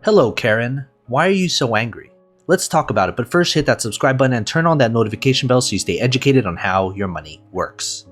Hello, Karen. Why are you so angry? Let's talk about it, but first hit that subscribe button and turn on that notification bell so you stay educated on how your money works.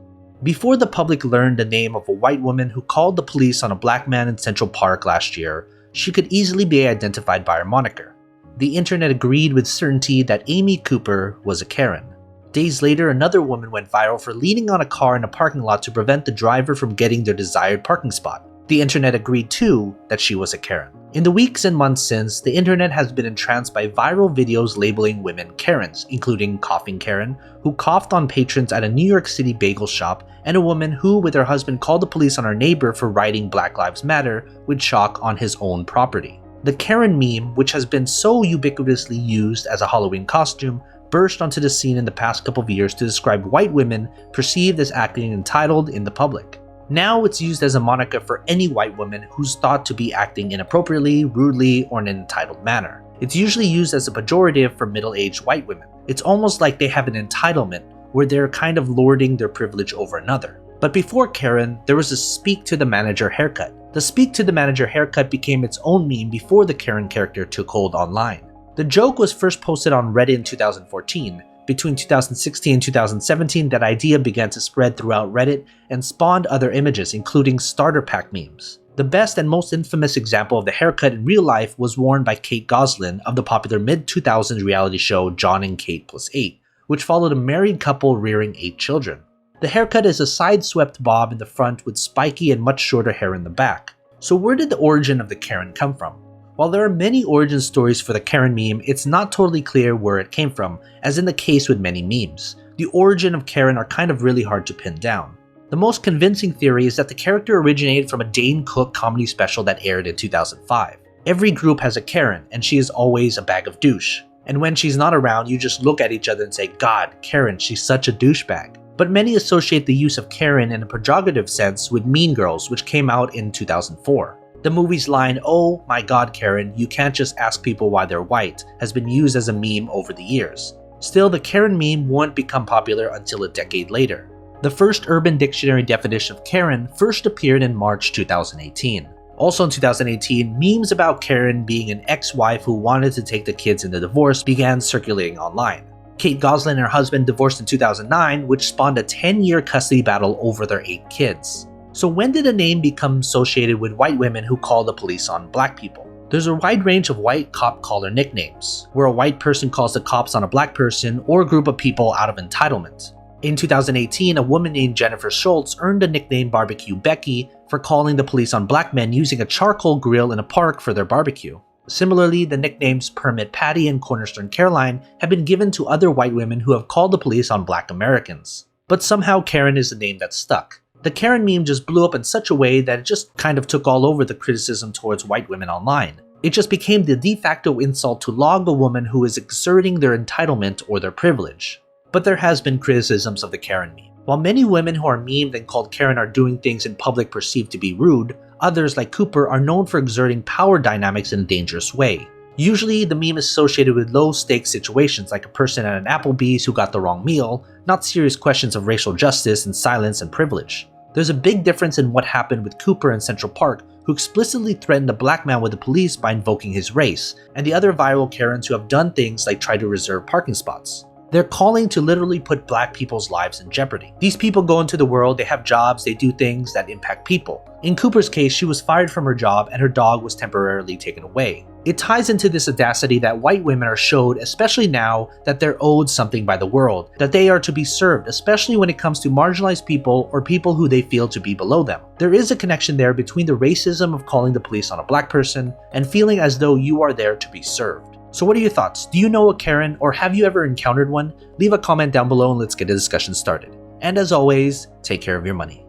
Before the public learned the name of a white woman who called the police on a black man in Central Park last year, she could easily be identified by her moniker. The internet agreed with certainty that Amy Cooper was a Karen. Days later, another woman went viral for leaning on a car in a parking lot to prevent the driver from getting their desired parking spot. The internet agreed too that she was a Karen. In the weeks and months since, the internet has been entranced by viral videos labeling women Karens, including Coughing Karen, who coughed on patrons at a New York City bagel shop, and a woman who, with her husband, called the police on her neighbor for writing Black Lives Matter with chalk on his own property. The Karen meme, which has been so ubiquitously used as a Halloween costume, burst onto the scene in the past couple of years to describe white women perceived as acting entitled in the public. Now it's used as a moniker for any white woman who's thought to be acting inappropriately, rudely, or in an entitled manner. It's usually used as a pejorative for middle-aged white women. It's almost like they have an entitlement where they're kind of lording their privilege over another. But before Karen, there was a speak to the manager haircut. The speak to the manager haircut became its own meme before the Karen character took hold online. The joke was first posted on Reddit in 2014. Between 2016 and 2017, that idea began to spread throughout Reddit and spawned other images, including starter pack memes. The best and most infamous example of the haircut in real life was worn by Kate Gosselin of the popular mid-2000s reality show John and Kate Plus 8, which followed a married couple rearing 8 children. The haircut is a side-swept bob in the front with spiky and much shorter hair in the back. So where did the origin of the Karen come from? While there are many origin stories for the Karen meme, it's not totally clear where it came from, as in the case with many memes. The origin of Karen are kind of really hard to pin down. The most convincing theory is that the character originated from a Dane Cook comedy special that aired in 2005. Every group has a Karen, and she is always a bag of douche. And when she's not around, you just look at each other and say, "God, Karen, she's such a douchebag." But many associate the use of Karen in a pejorative sense with Mean Girls, which came out in 2004. The movie's line, "Oh my God, Karen, you can't just ask people why they're white," has been used as a meme over the years. Still, the Karen meme won't become popular until a decade later. The first Urban Dictionary definition of Karen first appeared in March 2018. Also in 2018, memes about Karen being an ex-wife who wanted to take the kids in the divorce began circulating online. Kate Gosselin and her husband divorced in 2009, which spawned a 10-year custody battle over their 8 kids. So when did a name become associated with white women who call the police on black people? There's a wide range of white cop caller nicknames, where a white person calls the cops on a black person or a group of people out of entitlement. In 2018, a woman named Jennifer Schultz earned the nickname Barbecue Becky for calling the police on black men using a charcoal grill in a park for their barbecue. Similarly, the nicknames Permit Patty and Cornerstone Caroline have been given to other white women who have called the police on black Americans. But somehow Karen is the name that stuck. The Karen meme just blew up in such a way that it just kind of took all over the criticism towards white women online. It just became the de facto insult to log a woman who is exerting their entitlement or their privilege. But there has been criticisms of the Karen meme. While many women who are memed and called Karen are doing things in public perceived to be rude, others like Cooper are known for exerting power dynamics in a dangerous way. Usually, the meme is associated with low-stakes situations like a person at an Applebee's who got the wrong meal, not serious questions of racial justice and silence and privilege. There's a big difference in what happened with Cooper in Central Park, who explicitly threatened a black man with the police by invoking his race, and the other viral Karens who have done things like try to reserve parking spots. They're calling to literally put black people's lives in jeopardy. These people go into the world, they have jobs, they do things that impact people. In Cooper's case, she was fired from her job and her dog was temporarily taken away. It ties into this audacity that white women are showed, especially now, that they're owed something by the world, that they are to be served, especially when it comes to marginalized people or people who they feel to be below them. There is a connection there between the racism of calling the police on a black person and feeling as though you are there to be served. So what are your thoughts? Do you know a Karen, or have you ever encountered one? Leave a comment down below and let's get the discussion started. And as always, take care of your money.